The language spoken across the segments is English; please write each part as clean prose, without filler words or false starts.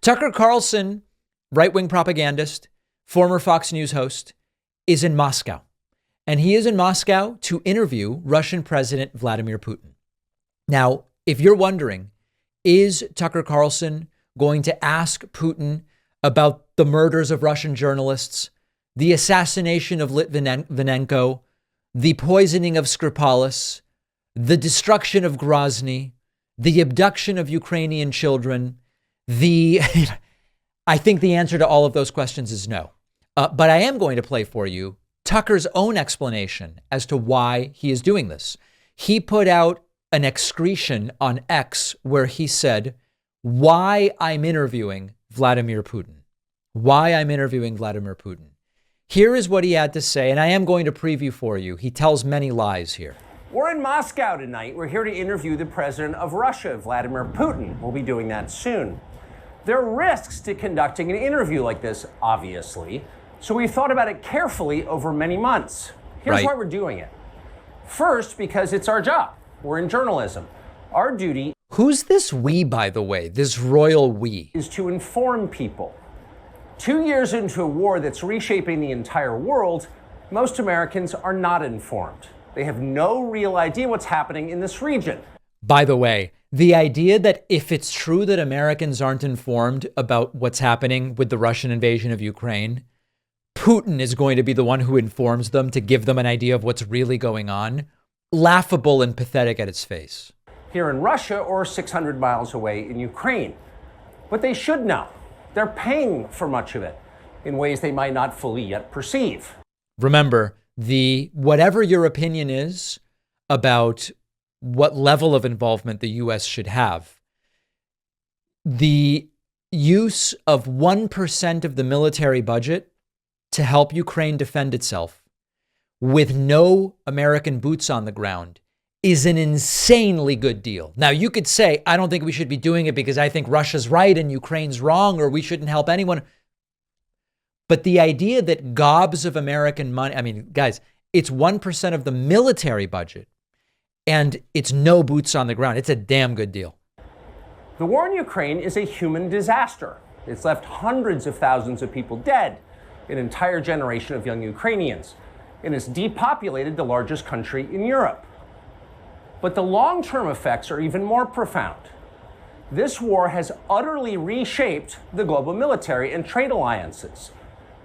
Tucker Carlson, right-wing propagandist, former Fox News host, is in Moscow. And he is in Moscow to interview Russian President Vladimir Putin. Now, if you're wondering, is Tucker Carlson going to ask Putin about the murders of Russian journalists, the assassination of Litvinenko, the poisoning of Skripalis, the destruction of Grozny, the abduction of Ukrainian children? I think the answer to all of those questions is no. But I am going to play for you Tucker's own explanation as to why he is doing this. He put out an excretion on X where he said, why I'm interviewing Vladimir Putin. Why I'm interviewing Vladimir Putin. Here is what he had to say, and I am going to preview for you. He tells many lies here. We're in Moscow tonight. We're here to interview the president of Russia, Vladimir Putin. We'll be doing that soon. There are risks to conducting an interview like this, obviously. So we thought about it carefully over many months. Here's why we're doing it. First, because it's our job. We're in journalism. Our duty— Who's this we, by the way, this royal we? —is to inform people. 2 years into a war that's reshaping the entire world, most Americans are not informed. They have no real idea what's happening in this region. By the way, the idea that if it's true that Americans aren't informed about what's happening with the Russian invasion of Ukraine, Putin is going to be the one who informs them to give them an idea of what's really going on. Laughable and pathetic at its face. Here in Russia or 600 miles away in Ukraine. But they should know. They're paying for much of it in ways they might not fully yet perceive. Remember, whatever your opinion is about what level of involvement the U.S. should have, the use of 1% of the military budget to help Ukraine defend itself with no American boots on the ground is an insanely good deal. Now, you could say, I don't think we should be doing it because I think Russia's right and Ukraine's wrong, or we shouldn't help anyone. But the idea that gobs of American money, I mean, guys, it's 1% of the military budget and it's no boots on the ground. It's a damn good deal. The war in Ukraine is a human disaster. It's left hundreds of thousands of people dead, an entire generation of young Ukrainians, and it's depopulated the largest country in Europe. But the long-term effects are even more profound. This war has utterly reshaped the global military and trade alliances,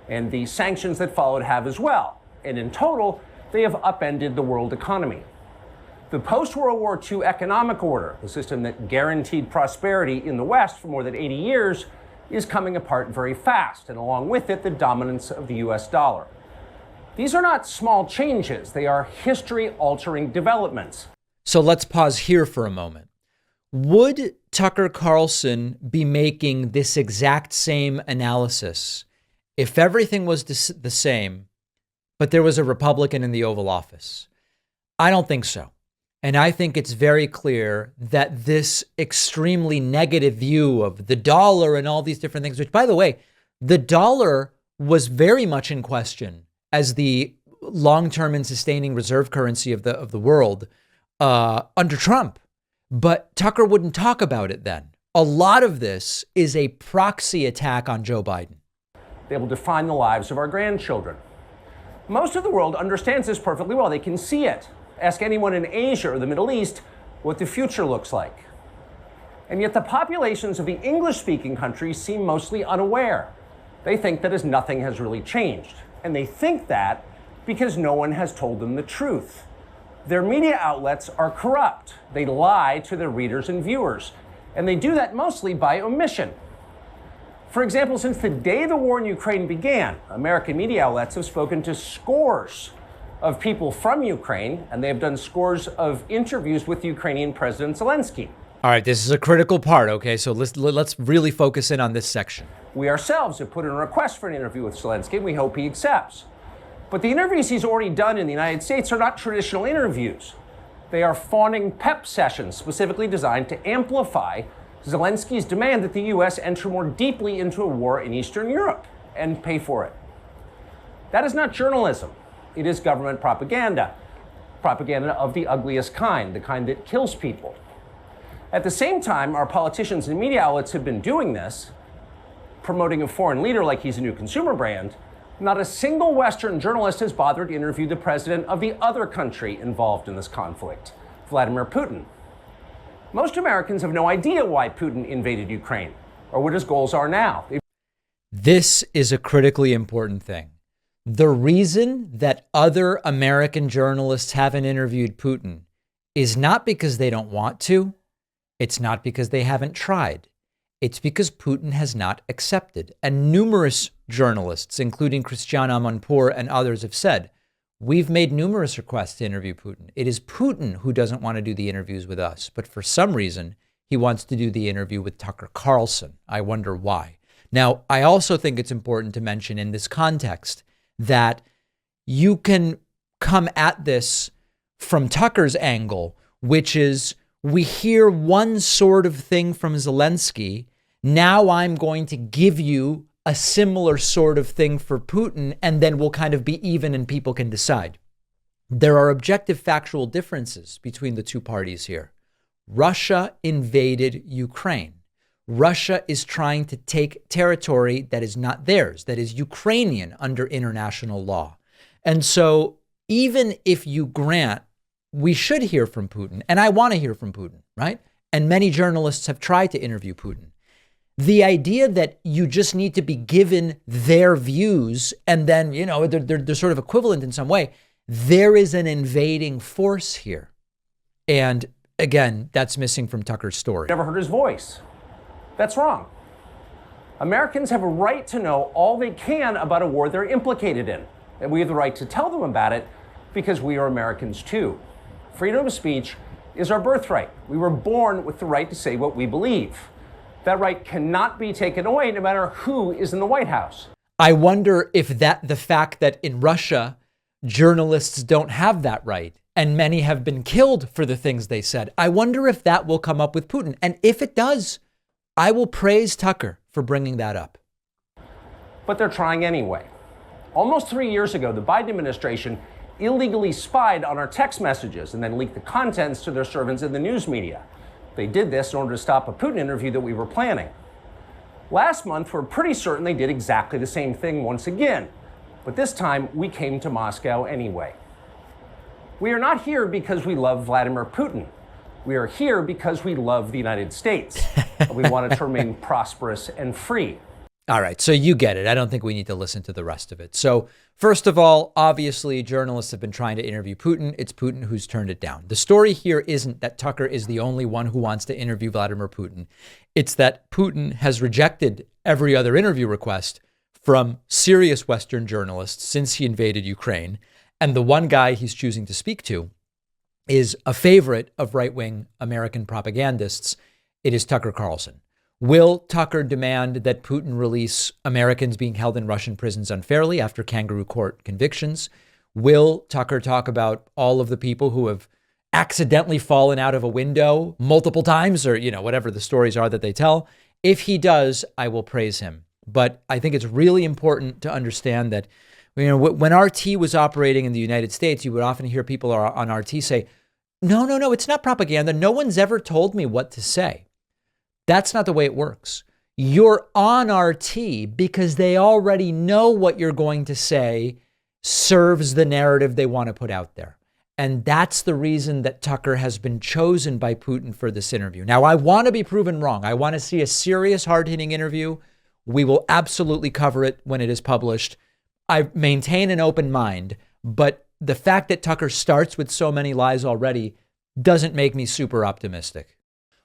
and the sanctions that followed have as well. And in total, they have upended the world economy. The post-World War II economic order, the system that guaranteed prosperity in the West for more than 80 years, is coming apart very fast, and along with it, the dominance of the US dollar. These are not small changes. They are history-altering developments. So let's pause here for a moment. Would Tucker Carlson be making this exact same analysis if everything was the same, but there was a Republican in the Oval Office? I don't think so. And I think it's very clear that this extremely negative view of the dollar and all these different things, which, by the way, the dollar was very much in question as the long-term and sustaining reserve currency of the world under Trump. But Tucker wouldn't talk about it then. A lot of this is a proxy attack on Joe Biden. They will define the lives of our grandchildren. Most of the world understands this perfectly well. They can see it. Ask anyone in Asia or the Middle East what the future looks like. And yet the populations of the English-speaking countries seem mostly unaware. They think that nothing has really changed. And they think that because no one has told them the truth. Their media outlets are corrupt. They lie to their readers and viewers. And they do that mostly by omission. For example, since the day the war in Ukraine began, American media outlets have spoken to scores of people from Ukraine, and they have done scores of interviews with Ukrainian President Zelensky. All right, this is a critical part, okay? So let's really focus in on this section. We ourselves have put in a request for an interview with Zelensky, and we hope he accepts. But the interviews he's already done in the United States are not traditional interviews. They are fawning pep sessions specifically designed to amplify Zelensky's demand that the U.S. enter more deeply into a war in Eastern Europe and pay for it. That is not journalism. It is government propaganda. Propaganda of the ugliest kind, the kind that kills people. At the same time, our politicians and media outlets have been doing this. promoting a foreign leader like he's a new consumer brand, not a single Western journalist has bothered to interview the president of the other country involved in this conflict, Vladimir Putin. Most Americans have no idea why Putin invaded Ukraine or what his goals are now. This is a critically important thing. The reason that other American journalists haven't interviewed Putin is not because they don't want to. It's not because they haven't tried. It's because Putin has not accepted. And numerous journalists, including Christiane Amanpour and others, have said, we've made numerous requests to interview Putin. It is Putin who doesn't want to do the interviews with us. But for some reason, he wants to do the interview with Tucker Carlson. I wonder why. Now, I also think it's important to mention in this context that you can come at this from Tucker's angle, which is we hear one sort of thing from Zelensky. Now I'm going to give you a similar sort of thing for Putin, and then we'll kind of be even and people can decide. There are objective factual differences between the two parties here. Russia invaded Ukraine. Russia is trying to take territory that is not theirs, that is Ukrainian under international law. And so even if you grant we should hear from Putin, and I want to hear from Putin, right? And many journalists have tried to interview Putin. The idea that you just need to be given their views and then, you know, they're sort of equivalent in some way. There is an invading force here. And again, that's missing from Tucker's story. Never heard his voice. That's wrong. Americans have a right to know all they can about a war they're implicated in. And we have the right to tell them about it because we are Americans too. Freedom of speech is our birthright. We were born with the right to say what we believe. That right cannot be taken away no matter who is in the White House. I wonder if the fact that in Russia, journalists don't have that right and many have been killed for the things they said. I wonder if that will come up with Putin. And if it does, I will praise Tucker for bringing that up. But they're trying anyway. Almost 3 years ago, the Biden administration illegally spied on our text messages and then leaked the contents to their servants in the news media. They did this in order to stop a Putin interview that we were planning. Last month, we're pretty certain they did exactly the same thing once again. But this time, we came to Moscow anyway. We are not here because we love Vladimir Putin. We are here because we love the United States. We want it to remain prosperous and free. All right, so you get it. I don't think we need to listen to the rest of it. So first of all, obviously, journalists have been trying to interview Putin. It's Putin who's turned it down. The story here isn't that Tucker is the only one who wants to interview Vladimir Putin. It's that Putin has rejected every other interview request from serious Western journalists since he invaded Ukraine. And the one guy he's choosing to speak to is a favorite of right-wing American propagandists. It is Tucker Carlson. Will Tucker demand that Putin release Americans being held in Russian prisons unfairly after kangaroo court convictions? Will Tucker talk about all of the people who have accidentally fallen out of a window multiple times or, you know, whatever the stories are that they tell? If he does, I will praise him. But I think it's really important to understand that, you know, when RT was operating in the United States, you would often hear people on RT say, no, it's not propaganda. No one's ever told me what to say. That's not the way it works. You're on RT because they already know what you're going to say serves the narrative they want to put out there. And that's the reason that Tucker has been chosen by Putin for this interview. Now, I want to be proven wrong. I want to see a serious, hard-hitting interview. We will absolutely cover it when it is published. I maintain an open mind, but the fact that Tucker starts with so many lies already doesn't make me super optimistic.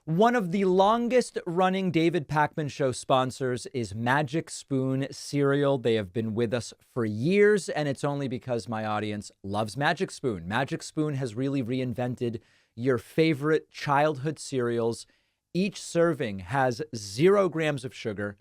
One of the longest running David Pakman Show sponsors is Magic Spoon cereal. They have been with us for years, and it's only because my audience loves Magic Spoon. Magic Spoon has really reinvented your favorite childhood cereals. Each serving has 0 grams of sugar,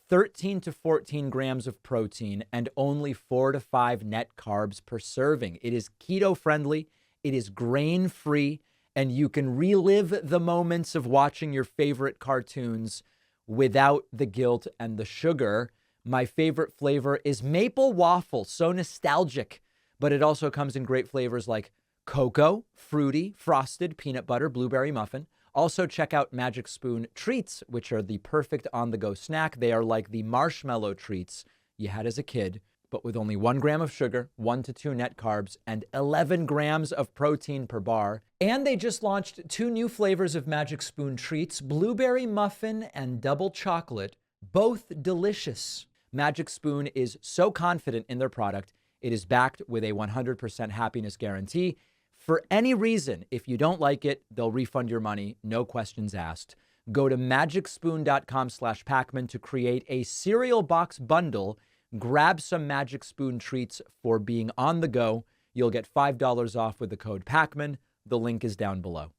13 to 14 grams of protein, and only 4 to 5 net carbs per serving. It is keto friendly. It is grain free. And you can relive the moments of watching your favorite cartoons without the guilt and the sugar. My favorite flavor is maple waffle, so nostalgic, but it also comes in great flavors like cocoa, fruity, frosted, peanut butter, blueberry muffin, Also, check out Magic Spoon Treats, which are the perfect on-the-go snack. They are like the marshmallow treats you had as a kid, but with only 1 gram of sugar, 1 to 2 net carbs, and 11 grams of protein per bar. And they just launched 2 new flavors of Magic Spoon Treats, blueberry muffin and double chocolate, both delicious. Magic Spoon is so confident in their product, it is backed with a 100% happiness guarantee. For any reason, if you don't like it, they'll refund your money, no questions asked. Go to magicspoon.com/Pacman to create a cereal box bundle. Grab some Magic Spoon treats for being on the go. You'll get $5 off with the code Pacman. The link is down below.